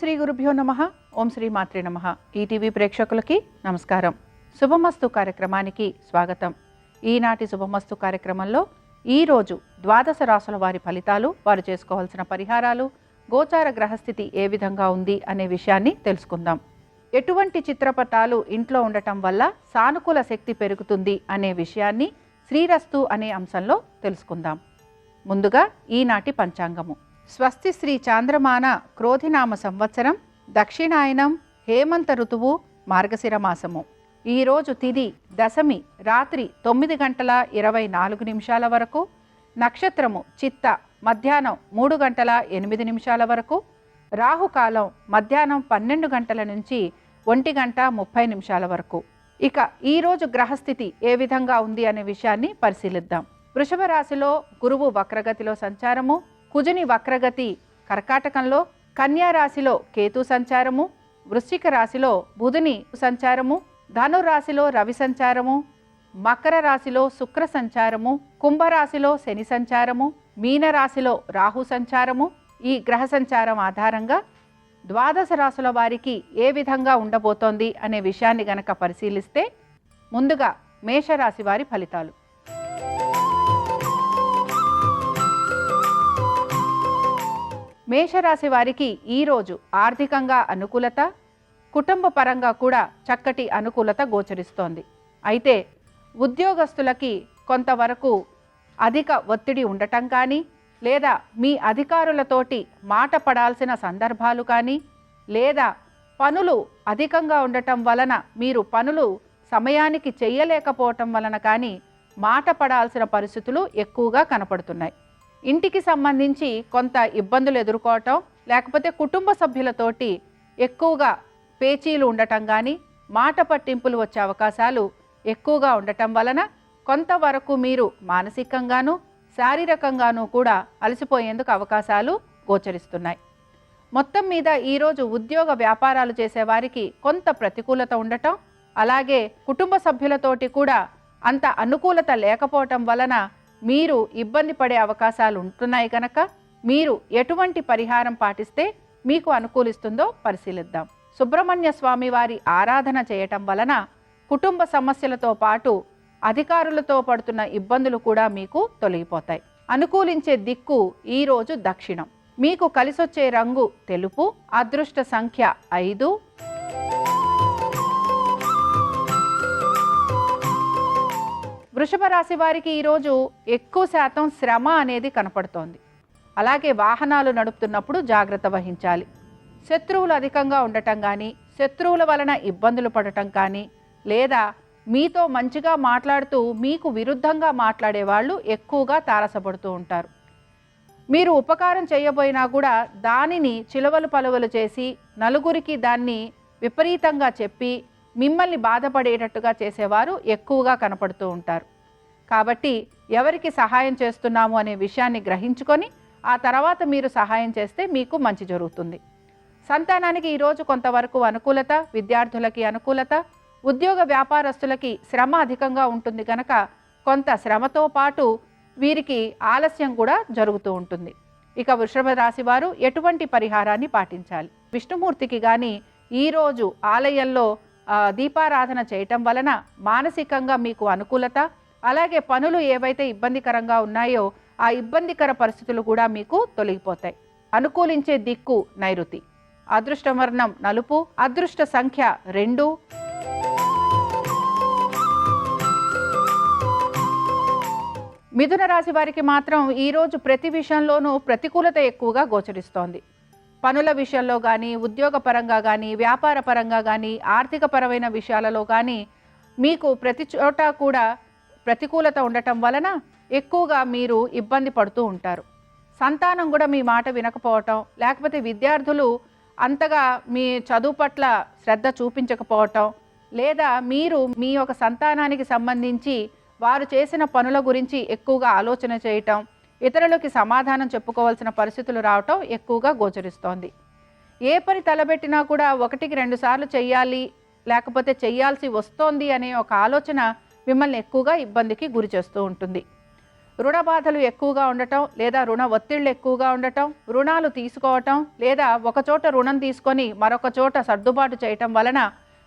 శ్రీ గురుభ్యో నమః. ఓం శ్రీ మాత్రే నమః. ఈటీవీ ప్రేక్షకులకి నమస్కారం. శుభమస్తు కార్యక్రమానికి స్వాగతం. ఈనాటి శుభమస్తు కార్యక్రమంలో ఈరోజు ద్వాదశ రాసుల వారి ఫలితాలు, వారు చేసుకోవాల్సిన పరిహారాలు, గోచార గ్రహస్థితి ఏ విధంగా ఉంది అనే విషయాన్ని తెలుసుకుందాం. ఎటువంటి చిత్రపటాలు ఇంట్లో ఉండటం వల్ల సానుకూల శక్తి పెరుగుతుంది అనే విషయాన్ని శ్రీరస్తు అనే అంశంలో తెలుసుకుందాం. ముందుగా ఈనాటి పంచాంగము. స్వస్తి శ్రీ చాంద్రమాన క్రోధినామ సంవత్సరం, దక్షిణాయనం, హేమంత ఋతువు, మార్గశిర మాసము. ఈరోజు తిథి దశమి రాత్రి 9:24 వరకు, నక్షత్రము చిత్త మధ్యాహ్నం 3:08 వరకు, రాహుకాలం మధ్యాహ్నం 12 గంటల నుంచి 1:30 వరకు. ఇక ఈరోజు గ్రహస్థితి ఏ విధంగా ఉంది అనే విషయాన్ని పరిశీలిద్దాం. వృషభ రాశిలో గురువు వక్రగతిలో సంచారము, కుజుని వక్రగతి కర్కాటకంలో, కన్యా రాశిలో కేతు సంచారము, వృశ్చిక రాశిలో బుధుని సంచారము, ధనురాశిలో రవి సంచారము, మకర రాశిలో శుక్ర సంచారము, కుంభరాశిలో శని సంచారము, మీనరాశిలో రాహు సంచారము. ఈ గ్రహ సంచారం ఆధారంగా ద్వాదశ రాశుల వారికి ఏ విధంగా ఉండబోతోంది అనే విషయాన్ని గనక పరిశీలిస్తే, ముందుగా మేషరాశి వారి ఫలితాలు. మేషరాశి వారికి ఈరోజు ఆర్థికంగా అనుకూలత, కుటుంబ పరంగా కూడా చక్కటి అనుకూలత గోచరిస్తోంది. అయితే ఉద్యోగస్తులకి కొంతవరకు అధిక ఒత్తిడి ఉండటం కానీ, లేదా మీ అధికారులతోటి మాట పడాల్సిన సందర్భాలు కానీ, లేదా పనులు అధికంగా ఉండటం వలన మీరు పనులు సమయానికి చేయలేకపోవటం వలన కానీ మాట పడాల్సిన పరిస్థితులు ఎక్కువగా కనపడుతున్నాయి. ఇంటికి సంబంధించి కొంత ఇబ్బందులు ఎదుర్కోవటం, లేకపోతే కుటుంబ సభ్యులతోటి ఎక్కువగా పేచీలు ఉండటం కానీ, మాట పట్టింపులు వచ్చే అవకాశాలు ఎక్కువగా ఉండటం వలన కొంతవరకు మీరు మానసికంగాను శారీరకంగాను కూడా అలసిపోయేందుకు అవకాశాలు గోచరిస్తున్నాయి. మొత్తం మీద ఈరోజు ఉద్యోగ వ్యాపారాలు చేసేవారికి కొంత ప్రతికూలత ఉండటం, అలాగే కుటుంబ సభ్యులతోటి కూడా అంత అనుకూలత లేకపోవటం వలన మీరు ఇబ్బంది పడే అవకాశాలు ఉంటున్నాయి. కనుక మీరు ఎటువంటి పరిహారం పాటిస్తే మీకు అనుకూలిస్తుందో పరిశీలిద్దాం. సుబ్రహ్మణ్య స్వామి వారి ఆరాధన చేయటం వలన కుటుంబ సమస్యలతో పాటు అధికారులతో పడుతున్న ఇబ్బందులు కూడా మీకు తొలగిపోతాయి. అనుకూలించే దిక్కు ఈరోజు దక్షిణం. మీకు కలిసొచ్చే రంగు తెలుపు. అదృష్ట సంఖ్య 5. వృషభ రాశి వారికి ఈరోజు ఎక్కువ శాతం శ్రమ అనేది కనపడుతోంది. అలాగే వాహనాలు నడుపుతున్నప్పుడు జాగ్రత్త వహించాలి. శత్రువులు అధికంగా ఉండటం కానీ, శత్రువుల వలన ఇబ్బందులు పడటం కానీ, లేదా మీతో మంచిగా మాట్లాడుతూ మీకు విరుద్ధంగా మాట్లాడే వాళ్ళు ఎక్కువగా తారసపడుతూ ఉంటారు. మీరు ఉపకారం చేయబోయినా కూడా దానిని చిలవలు పలువలు చేసి నలుగురికి దాన్ని విపరీతంగా చెప్పి మిమ్మల్ని బాధపడేటట్టుగా చేసేవారు ఎక్కువగా కనపడుతూ ఉంటారు. కాబట్టి ఎవరికి సహాయం చేస్తున్నాము అనే విషయాన్ని గ్రహించుకొని ఆ తర్వాత మీరు సహాయం చేస్తే మీకు మంచి జరుగుతుంది. సంతానానికి ఈరోజు కొంతవరకు అనుకూలత, విద్యార్థులకి అనుకూలత, ఉద్యోగ వ్యాపారస్తులకి శ్రమ అధికంగా ఉంటుంది కనుక కొంత శ్రమతో పాటు వీరికి ఆలస్యం కూడా జరుగుతూ ఉంటుంది. ఇక వృషభ రాశి వారు ఎటువంటి పరిహారాన్ని పాటించాలి? విష్ణుమూర్తికి కానీ ఈరోజు ఆలయంలో దీపారాధన చేయటం వలన మానసికంగా మీకు అనుకూలత, అలాగే పనులు ఏవైతే ఇబ్బందికరంగా ఉన్నాయో ఆ ఇబ్బందికర పరిస్థితులు కూడా మీకు తొలగిపోతాయి. అనుకూలించే దిక్కు నైరుతి. అదృష్ట వర్ణం నలుపు. అదృష్ట సంఖ్య 2. మిథున రాశి వారికి మాత్రం ఈరోజు ప్రతి విషయంలోనూ ప్రతికూలత ఎక్కువగా గోచరిస్తోంది. పనుల విషయంలో కానీ, ఉద్యోగ పరంగా కానీ, వ్యాపార పరంగా కానీ, ఆర్థిక పరమైన విషయాలలో కానీ మీకు ప్రతి చోట కూడా ప్రతికూలత ఉండటం వలన ఎక్కువగా మీరు ఇబ్బంది పడుతూ ఉంటారు. సంతానం కూడా మీ మాట వినకపోవటం, లేకపోతే విద్యార్థులు అంతగా మీ చదువు పట్ల శ్రద్ధ చూపించకపోవటం, లేదా మీరు మీ యొక్క సంతానానికి సంబంధించి వారు చేసిన పనుల గురించి ఎక్కువగా ఆలోచన చేయటం, ఇతరులకి సమాధానం చెప్పుకోవాల్సిన పరిస్థితులు రావటం ఎక్కువగా గోచరిస్తోంది. ఏ పని తలబెట్టినా కూడా 1-2 సార్లు చెయ్యాలి, లేకపోతే చెయ్యాల్సి వస్తోంది అనే ఒక ఆలోచన మిమ్మల్ని ఎక్కువగా ఇబ్బందికి గురి చేస్తూ ఉంటుంది. రుణ బాధలు ఎక్కువగా ఉండటం లేదా రుణ ఒత్తిళ్లు ఎక్కువగా ఉండటం, రుణాలు తీసుకోవటం లేదా ఒకచోట రుణం తీసుకొని మరొక చోట సర్దుబాటు చేయటం వలన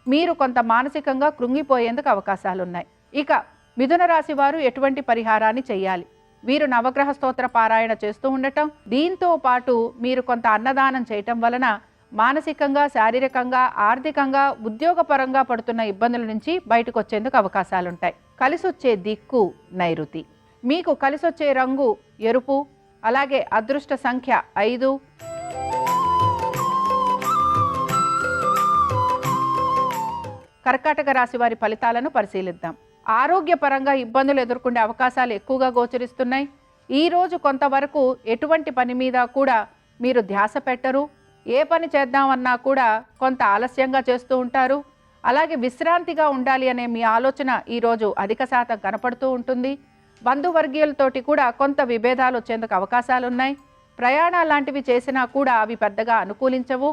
మీరు కొంత మానసికంగా కృంగిపోయేందుకు అవకాశాలున్నాయి. ఇక మిథున రాశి వారు ఎటువంటి పరిహారాన్ని చేయాలి? వీరు నవగ్రహ స్తోత్ర పారాయణ చేస్తూ ఉండటం, దీంతో పాటు మీరు కొంత అన్నదానం చేయటం వలన మానసికంగా, శారీరకంగా, ఆర్థికంగా, ఉద్యోగపరంగా పడుతున్న ఇబ్బందుల నుంచి బయటకు వచ్చేందుకు అవకాశాలుంటాయి. కలిసొచ్చే దిక్కు నైరుతి. మీకు కలిసొచ్చే రంగు ఎరుపు, అలాగే అదృష్ట సంఖ్య 5. కర్కాటక రాశి వారి ఫలితాలను పరిశీలిద్దాం. ఆరోగ్యపరంగా ఇబ్బందులు ఎదుర్కొనే అవకాశాలు ఎక్కువగా గోచరిస్తున్నాయి. ఈరోజు కొంతవరకు ఎటువంటి పని మీద కూడా మీరు ధ్యాస పెట్టరు. ఏ పని చేద్దామన్నా కూడా కొంత ఆలస్యంగా చేస్తూ ఉంటారు. అలాగే విశ్రాంతిగా ఉండాలి అనే మీ ఆలోచన ఈరోజు అధిక శాతం కనపడుతూ ఉంటుంది. బంధువర్గీయులతోటి కూడా కొంత విభేదాలు వచ్చేందుకు అవకాశాలున్నాయి. ప్రయాణాలు లాంటివి చేసినా కూడా అవి పెద్దగా అనుకూలించవు.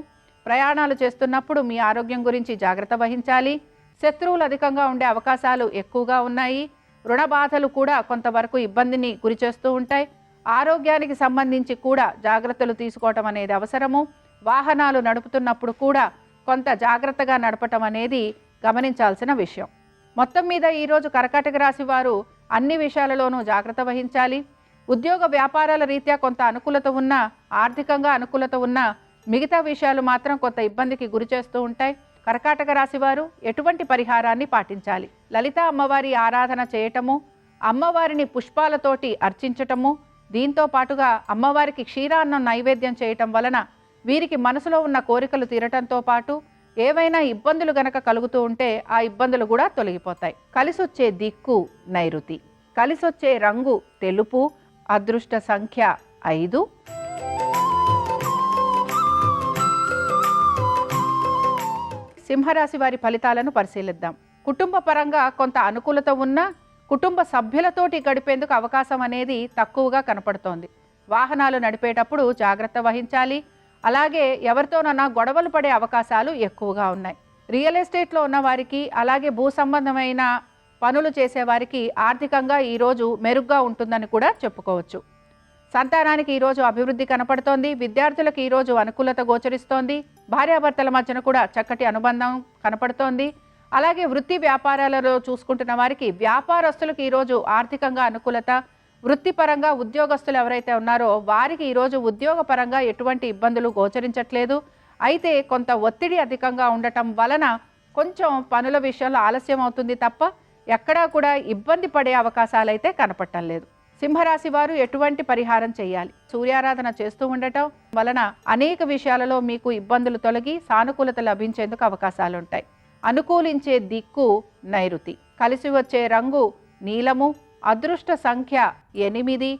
ప్రయాణాలు చేస్తున్నప్పుడు మీ ఆరోగ్యం గురించి జాగ్రత్త వహించాలి. శత్రువులు అధికంగా ఉండే అవకాశాలు ఎక్కువగా ఉన్నాయి. రుణ బాధలు కూడా కొంతవరకు ఇబ్బందిని గురిచేస్తూ ఉంటాయి. ఆరోగ్యానికి సంబంధించి కూడా జాగ్రత్తలు తీసుకోవటం అనేది అవసరము. వాహనాలు నడుపుతున్నప్పుడు కూడా కొంత జాగ్రత్తగా నడపటం అనేది గమనించాల్సిన విషయం. మొత్తం మీద ఈరోజు కర్కాటక రాశి వారు అన్ని విషయాలలోనూ జాగ్రత్త వహించాలి. ఉద్యోగ వ్యాపారాల రీత్యా కొంత అనుకూలత ఉన్నా, ఆర్థికంగా అనుకూలత ఉన్నా, మిగతా విషయాలు మాత్రం కొంత ఇబ్బందికి గురి చేస్తూ ఉంటాయి. కర్కాటక రాశి వారు ఎటువంటి పరిహారాన్ని పాటించాలి? లలిత అమ్మవారి ఆరాధన చేయటము, అమ్మవారిని పుష్పాలతోటి అర్చించటము, దీంతో పాటుగా అమ్మవారికి క్షీరాన్నం నైవేద్యం చేయటం వలన వీరికి మనసులో ఉన్న కోరికలు తీరటంతో పాటు ఏవైనా ఇబ్బందులు గనక కలుగుతూ ఉంటే ఆ ఇబ్బందులు కూడా తొలగిపోతాయి. కలిసొచ్చే దిక్కు నైరుతి. కలిసొచ్చే రంగు తెలుపు, అదృష్ట సంఖ్య 5. సింహరాశి వారి ఫలితాలను పరిశీలిద్దాం. కుటుంబ పరంగా కొంత అనుకూలత ఉన్నా కుటుంబ సభ్యులతోటి గడిపేందుకు అవకాశం అనేది తక్కువగా కనపడుతోంది. వాహనాలు నడిపేటప్పుడు జాగ్రత్త వహించాలి. అలాగే ఎవరితోనన్నా గొడవలు పడే అవకాశాలు ఎక్కువగా ఉన్నాయి. రియల్ ఎస్టేట్లో ఉన్న వారికి, అలాగే భూ సంబంధమైన పనులు చేసేవారికి ఆర్థికంగా ఈరోజు మెరుగ్గా ఉంటుందని కూడా చెప్పుకోవచ్చు. సంతానానికి ఈరోజు అభివృద్ధి కనపడుతోంది. విద్యార్థులకు ఈరోజు అనుకూలత గోచరిస్తోంది. భార్యాభర్తల మధ్యన కూడా చక్కటి అనుబంధం కనపడుతోంది. అలాగే వృత్తి వ్యాపారాలలో చూసుకుంటున్న వారికి, వ్యాపారస్తులకు ఈరోజు ఆర్థికంగా అనుకూలత, వృత్తిపరంగా ఉద్యోగస్తులు ఎవరైతే ఉన్నారో వారికి ఈరోజు ఉద్యోగపరంగా ఎటువంటి ఇబ్బందులు గోచరించట్లేదు. అయితే కొంత ఒత్తిడి అధికంగా ఉండటం వలన కొంచెం పనుల విషయంలో ఆలస్యం అవుతుంది తప్ప ఎక్కడా కూడా ఇబ్బంది పడే అవకాశాలు అయితే కనపడటం లేదు. సింహరాశి వారు ఎటువంటి పరిహారం చేయాలి? సూర్యారాధన చేస్తూ ఉండటం వలన అనేక విషయాలలో మీకు ఇబ్బందులు తొలగి సానుకూలత లభించేందుకు అవకాశాలు ఉంటాయి. అనుకూలించే దిక్కు నైరుతి. కలిసి వచ్చే రంగు నీలము, అదృష్ట సంఖ్య 8.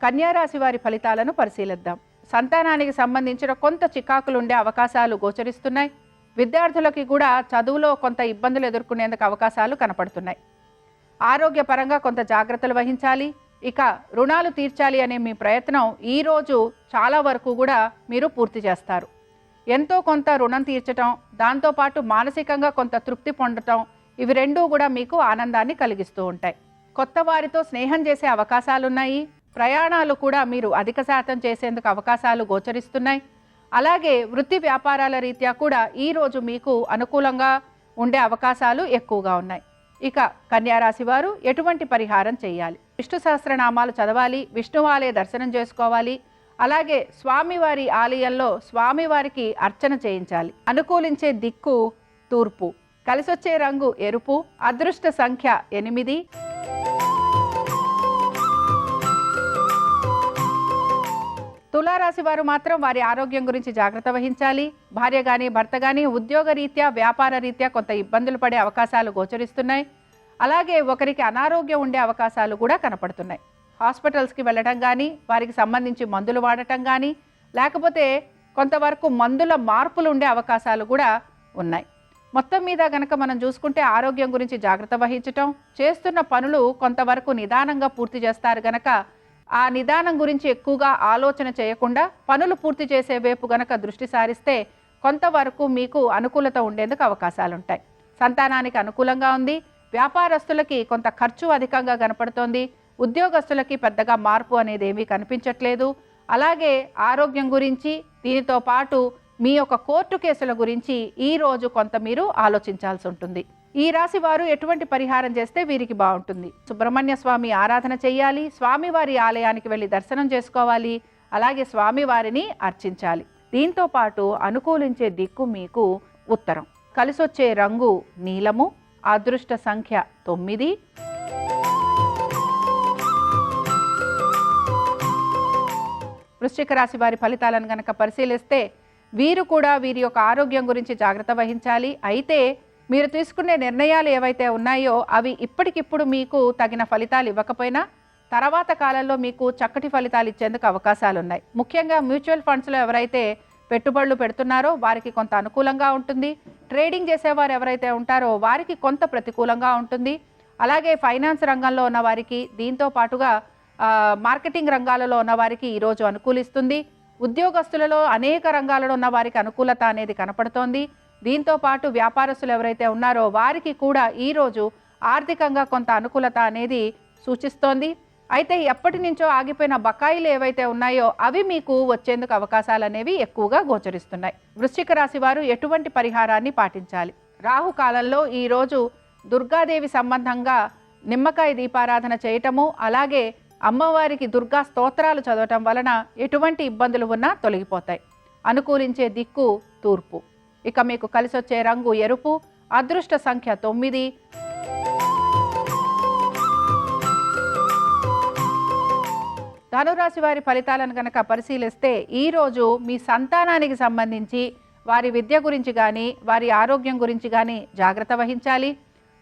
కన్యారాశి వారి ఫలితాలను పరిశీలిద్దాం. సంతానానికి సంబంధించిన కొంత చికాకులు ఉండే అవకాశాలు గోచరిస్తున్నాయి. విద్యార్థులకి కూడా చదువులో కొంత ఇబ్బందులు ఎదుర్కొనేందుకు అవకాశాలు కనపడుతున్నాయి. ఆరోగ్యపరంగా కొంత జాగ్రత్తలు వహించాలి. ఇక రుణాలు తీర్చాలి అనే మీ ప్రయత్నం ఈరోజు చాలా వరకు కూడా మీరు పూర్తి చేస్తారు. ఎంతో కొంత రుణం తీర్చటం, దాంతోపాటు మానసికంగా కొంత తృప్తి పొందటం, ఇవి రెండూ కూడా మీకు ఆనందాన్ని కలిగిస్తూ ఉంటాయి. కొత్త వారితో స్నేహం చేసే అవకాశాలున్నాయి. ప్రయాణాలు కూడా మీరు అధిక శాతం చేసేందుకు అవకాశాలు గోచరిస్తున్నాయి. అలాగే వృత్తి వ్యాపారాల రీత్యా కూడా ఈరోజు మీకు అనుకూలంగా ఉండే అవకాశాలు ఎక్కువగా ఉన్నాయి. ఇక కన్యారాశి వారు ఎటువంటి పరిహారం చేయాలి? విష్ణు సహస్రనామాలు చదవాలి, విష్ణువాలయ దర్శనం చేసుకోవాలి. అలాగే స్వామివారి ఆలయంలో స్వామివారికి అర్చన చేయించాలి. అనుకూలించే దిక్కు తూర్పు. కలిసొచ్చే రంగు ఎరుపు, అదృష్ట సంఖ్య 8. తులారాశి వారు మాత్రం వారి ఆరోగ్యం గురించి జాగ్రత్త వహించాలి. భార్య కానీ భర్త కానీ ఉద్యోగ రీత్యా, వ్యాపార రీత్యా కొంత ఇబ్బందులు పడే అవకాశాలు గోచరిస్తున్నాయి. అలాగే ఒకరికి అనారోగ్యం ఉండే అవకాశాలు కూడా కనపడుతున్నాయి. హాస్పిటల్స్కి వెళ్ళటం కానీ, వారికి సంబంధించి మందులు వాడటం కానీ, లేకపోతే కొంతవరకు మందుల మార్పులు ఉండే అవకాశాలు కూడా ఉన్నాయి. మొత్తం మీద గనక మనం చూసుకుంటే ఆరోగ్యం గురించి జాగ్రత్త వహించటం, చేస్తున్న పనులు కొంతవరకు నిదానంగా పూర్తి చేస్తారు గనక ఆ నిదానం గురించి ఎక్కువగా ఆలోచన చేయకుండా పనులు పూర్తి చేసే వైపు గనక దృష్టి సారిస్తే కొంతవరకు మీకు అనుకూలత ఉండేందుకు అవకాశాలు ఉంటాయి. సంతానానికి అనుకూలంగా ఉంది. వ్యాపారస్తులకి కొంత ఖర్చు అధికంగా కనపడుతోంది. ఉద్యోగస్తులకి పెద్దగా మార్పు అనేది ఏమీ కనిపించట్లేదు. అలాగే ఆరోగ్యం గురించి, దీనితో పాటు మీ యొక్క కోర్టు కేసుల గురించి ఈరోజు కొంత మీరు ఆలోచించాల్సి ఉంటుంది. ఈ రాశి వారు ఎటువంటి పరిహారం చేస్తే వీరికి బాగుంటుంది? సుబ్రహ్మణ్య స్వామి ఆరాధన చేయాలి, స్వామివారి ఆలయానికి వెళ్ళి దర్శనం చేసుకోవాలి, అలాగే స్వామివారిని అర్చించాలి. దీంతో పాటు అనుకూలించే దిక్కు మీకు ఉత్తరం. కలిసొచ్చే రంగు నీలము, అదృష్ట సంఖ్య 9. వృశ్చిక రాశి వారి ఫలితాలను గనక పరిశీలిస్తే వీరు కూడా వీరి యొక్క ఆరోగ్యం గురించి జాగ్రత్త వహించాలి. అయితే మీరు తీసుకునే నిర్ణయాలు ఏవైతే ఉన్నాయో అవి ఇప్పటికిప్పుడు మీకు తగిన ఫలితాలు ఇవ్వకపోయినా తర్వాత కాలంలో మీకు చక్కటి ఫలితాలు ఇచ్చేందుకు అవకాశాలు ఉన్నాయి. ముఖ్యంగా మ్యూచువల్ ఫండ్స్లో ఎవరైతే పెట్టుబడులు పెడుతున్నారో వారికి కొంత అనుకూలంగా ఉంటుంది. ట్రేడింగ్ చేసేవారు ఎవరైతే ఉంటారో వారికి కొంత ప్రతికూలంగా ఉంటుంది. అలాగే ఫైనాన్స్ రంగంలో ఉన్న వారికి, దీంతో పాటుగా మార్కెటింగ్ రంగాలలో ఉన్న వారికి ఈరోజు అనుకూలిస్తుంది. ఉద్యోగస్తులలో అనేక రంగాలలో ఉన్న వారికి అనుకూలత అనేది కనపడుతోంది. దీంతో పాటు వ్యాపారస్తులు ఎవరైతే ఉన్నారో వారికి కూడా ఈరోజు ఆర్థికంగా కొంత అనుకూలత అనేది సూచిస్తోంది. అయితే ఎప్పటి నుంచో ఆగిపోయిన బకాయిలు ఏవైతే ఉన్నాయో అవి మీకు వచ్చేందుకు అవకాశాలు అనేవి ఎక్కువగా గోచరిస్తున్నాయి. వృశ్చిక రాశి వారు ఎటువంటి పరిహారాన్ని పాటించాలి? రాహుకాలంలో ఈరోజు దుర్గాదేవి సంబంధంగా నిమ్మకాయ దీపారాధన చేయటము, అలాగే అమ్మవారికి దుర్గా స్తోత్రాలు చదవటం వలన ఎటువంటి ఇబ్బందులు ఉన్నా తొలగిపోతాయి. అనుకూలించే దిక్కు తూర్పు. ఇక మీకు కలిసొచ్చే రంగు ఎరుపు, అదృష్ట సంఖ్య 9. ధనురాశి వారి ఫలితాలను కనుక పరిశీలిస్తే ఈరోజు మీ సంతానానికి సంబంధించి వారి విద్య గురించి కానీ వారి ఆరోగ్యం గురించి కానీ జాగ్రత్త వహించాలి.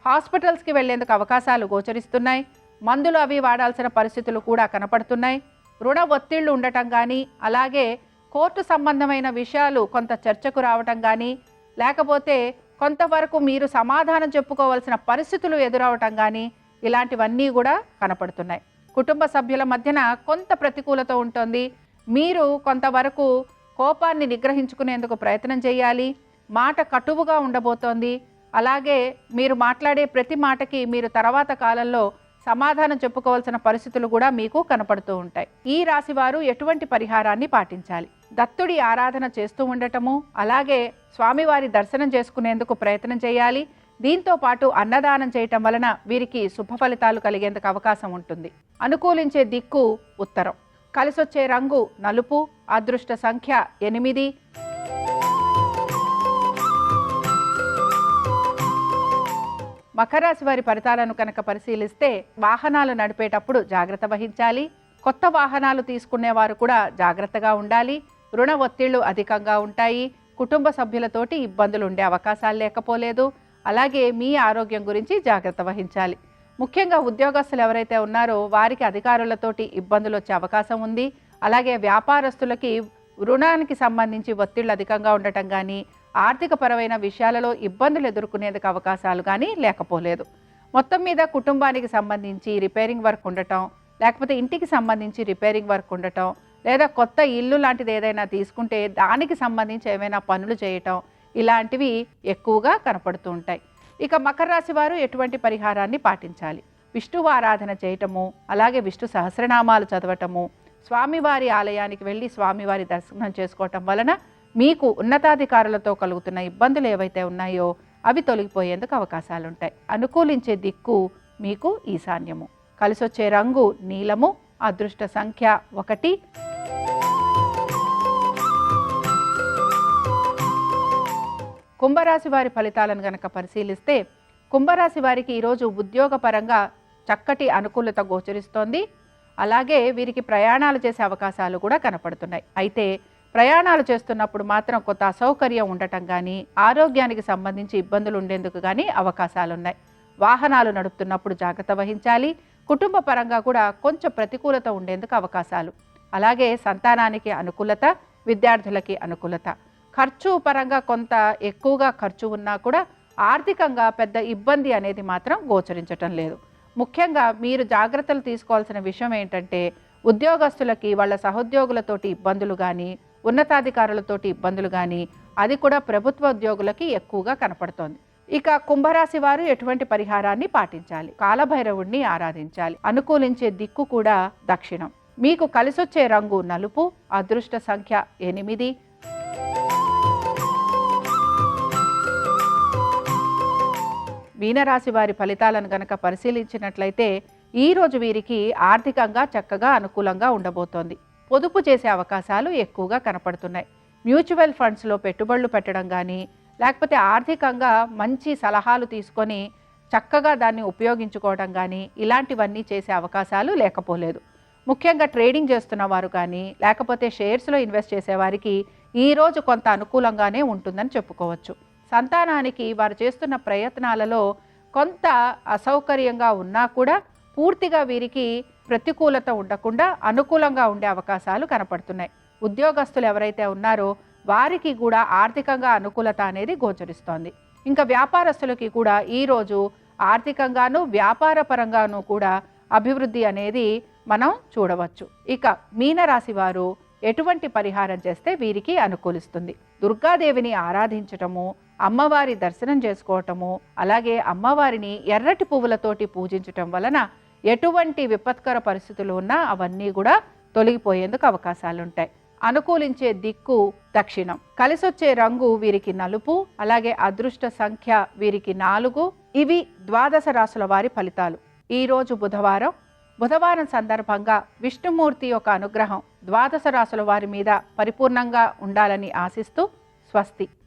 హాస్పిటల్స్కి వెళ్లేందుకు అవకాశాలు గోచరిస్తున్నాయి. మందులు అవి వాడాల్సిన పరిస్థితులు కూడా కనపడుతున్నాయి. రుణ ఒత్తిళ్లు ఉండటం కానీ, అలాగే కోర్టు సంబంధమైన విషయాలు కొంత చర్చకు రావటం కానీ, లేకపోతే కొంతవరకు మీరు సమాధానం చెప్పుకోవాల్సిన పరిస్థితులు ఎదురవటం కానీ, ఇలాంటివన్నీ కూడా కనపడుతున్నాయి. కుటుంబ సభ్యుల మధ్యన కొంత ప్రతికూలత ఉంటుంది. మీరు కొంతవరకు కోపాన్ని నిగ్రహించుకునేందుకు ప్రయత్నం చేయాలి. మాట కటువుగా ఉండబోతోంది. అలాగే మీరు మాట్లాడే ప్రతి మాటకి మీరు తర్వాత కాలంలో సమాధానం చెప్పుకోవాల్సిన పరిస్థితులు కూడా మీకు కనపడుతూ ఉంటాయి. ఈ రాశి వారు ఎటువంటి పరిహారాన్ని పాటించాలి? దత్తుడి ఆరాధన చేస్తూ ఉండటము, అలాగే స్వామివారి దర్శనం చేసుకునేందుకు ప్రయత్నం చేయాలి. దీంతో పాటు అన్నదానం చేయటం వలన వీరికి శుభ ఫలితాలు కలిగేందుకు అవకాశం ఉంటుంది. అనుకూలించే దిక్కు ఉత్తరం. కలిసొచ్చే రంగు నలుపు, అదృష్ట సంఖ్య 8. మకర రాశి వారి ఫలితాలను కనుక పరిశీలిస్తే వాహనాలు నడిపేటప్పుడు జాగ్రత్త వహించాలి. కొత్త వాహనాలు తీసుకునేవారు కూడా జాగ్రత్తగా ఉండాలి. రుణ ఒత్తిళ్లు అధికంగా ఉంటాయి. కుటుంబ సభ్యులతోటి ఇబ్బందులు ఉండే అవకాశాలు లేకపోలేదు. అలాగే మీ ఆరోగ్యం గురించి జాగ్రత్త వహించాలి. ముఖ్యంగా ఉద్యోగస్తులు ఎవరైతే ఉన్నారో వారికి అధికారులతోటి ఇబ్బందులు వచ్చే అవకాశం ఉంది. అలాగే వ్యాపారస్తులకి రుణానికి సంబంధించి ఒత్తిళ్లు అధికంగా ఉండటం కానీ, ఆర్థిక పరమైన విషయాలలో ఇబ్బందులు ఎదుర్కొనేందుకు అవకాశాలు కానీ లేకపోలేదు. మొత్తం మీద కుటుంబానికి సంబంధించి రిపేరింగ్ వర్క్ ఉండటం, లేకపోతే ఇంటికి సంబంధించి రిపేరింగ్ వర్క్ ఉండటం, లేదా కొత్త ఇల్లు లాంటిది ఏదైనా తీసుకుంటే దానికి సంబంధించి ఏమైనా పనులు చేయటం, ఇలాంటివి ఎక్కువగా కనపడుతూ ఉంటాయి. ఇక మకర రాశి వారు ఎటువంటి పరిహారాన్ని పాటించాలి? విష్ణువు ఆరాధన చేయటము, అలాగే విష్ణు సహస్రనామాలు చదవటము, స్వామివారి ఆలయానికి వెళ్ళి స్వామివారి దర్శనం చేసుకోవటం వలన మీకు ఉన్నతాధికారులతో కలుగుతున్న ఇబ్బందులు ఏవైతే ఉన్నాయో అవి తొలగిపోయేందుకు అవకాశాలుంటాయి. అనుకూలించే దిక్కు మీకు ఈశాన్యము. కలిసొచ్చే రంగు నీలము, అదృష్ట సంఖ్య 1. కుంభరాశి వారి ఫలితాలను గనక పరిశీలిస్తే కుంభరాశి వారికి ఈరోజు ఉద్యోగపరంగా చక్కటి అనుకూలత గోచరిస్తోంది. అలాగే వీరికి ప్రయాణాలు చేసే అవకాశాలు కూడా కనపడుతున్నాయి. అయితే ప్రయాణాలు చేస్తున్నప్పుడు మాత్రం కొంత అసౌకర్యం ఉండటం కానీ, ఆరోగ్యానికి సంబంధించి ఇబ్బందులు ఉండేందుకు కానీ అవకాశాలున్నాయి. వాహనాలు నడుపుతున్నప్పుడు జాగ్రత్త వహించాలి. కుటుంబ పరంగా కూడా కొంచెం ప్రతికూలత ఉండేందుకు అవకాశాలు. అలాగే సంతానానికి అనుకూలత, విద్యార్థులకి అనుకూలత. ఖర్చు పరంగా కొంత ఎక్కువగా ఖర్చు ఉన్నా కూడా ఆర్థికంగా పెద్ద ఇబ్బంది అనేది మాత్రం గోచరించటం లేదు. ముఖ్యంగా మీరు జాగ్రత్తలు తీసుకోవాల్సిన విషయం ఏంటంటే, ఉద్యోగస్తులకి వాళ్ళ సహోద్యోగులతోటి ఇబ్బందులు కానీ, ఉన్నతాధికారులతోటి ఇబ్బందులు కానీ, అది కూడా ప్రభుత్వ ఉద్యోగులకి ఎక్కువగా కనపడుతోంది. ఇక కుంభరాశి వారు ఎటువంటి పరిహారాన్ని పాటించాలి? కాలభైరవుణ్ణి ఆరాధించాలి. అనుకూలించే దిక్కు కూడా దక్షిణం. మీకు కలిసొచ్చే రంగు నలుపు. అదృష్ట సంఖ్య 8. మీనరాశి వారి ఫలితాలను గనక పరిశీలించినట్లయితే ఈ రోజు వీరికి ఆర్థికంగా చక్కగా అనుకూలంగా ఉండబోతోంది. పొదుపు చేసే అవకాశాలు ఎక్కువగా కనపడుతున్నాయి. మ్యూచువల్ ఫండ్స్లో పెట్టుబడులు పెట్టడం కానీ, లేకపోతే ఆర్థికంగా మంచి సలహాలు తీసుకొని చక్కగా దాన్ని ఉపయోగించుకోవడం కానీ, ఇలాంటివన్నీ చేసే అవకాశాలు లేకపోలేదు. ముఖ్యంగా ట్రేడింగ్ చేస్తున్న వారు కానీ, లేకపోతే షేర్స్లో ఇన్వెస్ట్ చేసేవారికి ఈరోజు కొంత అనుకూలంగానే ఉంటుందని చెప్పుకోవచ్చు. సంతానానికి వారు చేస్తున్న ప్రయత్నాలలో కొంత అసౌకర్యంగా ఉన్నా కూడా పూర్తిగా వీరికి ప్రతికూలత ఉండకుండా అనుకూలంగా ఉండే అవకాశాలు కనపడుతున్నాయి. ఉద్యోగస్తులు ఎవరైతే ఉన్నారో వారికి కూడా ఆర్థికంగా అనుకూలత అనేది గోచరిస్తోంది. ఇంకా వ్యాపారస్తులకి కూడా ఈరోజు ఆర్థికంగాను వ్యాపార పరంగాను కూడా అభివృద్ధి అనేది మనం చూడవచ్చు. ఇక మీనరాశి వారు ఎటువంటి పరిహారం చేస్తే వీరికి అనుకూలిస్తుంది? దుర్గాదేవిని ఆరాధించటము, అమ్మవారి దర్శనం చేసుకోవటము, అలాగే అమ్మవారిని ఎర్రటి పువ్వులతోటి పూజించటం వలన ఎటువంటి విపత్కర పరిస్థితులు ఉన్నా అవన్నీ కూడా తొలగిపోయేందుకు అవకాశాలుంటాయి. అనుకూలించే దిక్కు దక్షిణం. కలిసొచ్చే రంగు వీరికి నలుపు. అలాగే అదృష్ట సంఖ్య వీరికి 4. ఇవి ద్వాదశ రాశుల వారి ఫలితాలు. ఈరోజు బుధవారం సందర్భంగా విష్ణుమూర్తి యొక్క అనుగ్రహం ద్వాదశ రాశుల వారి మీద పరిపూర్ణంగా ఉండాలని ఆశిస్తూ స్వస్తి.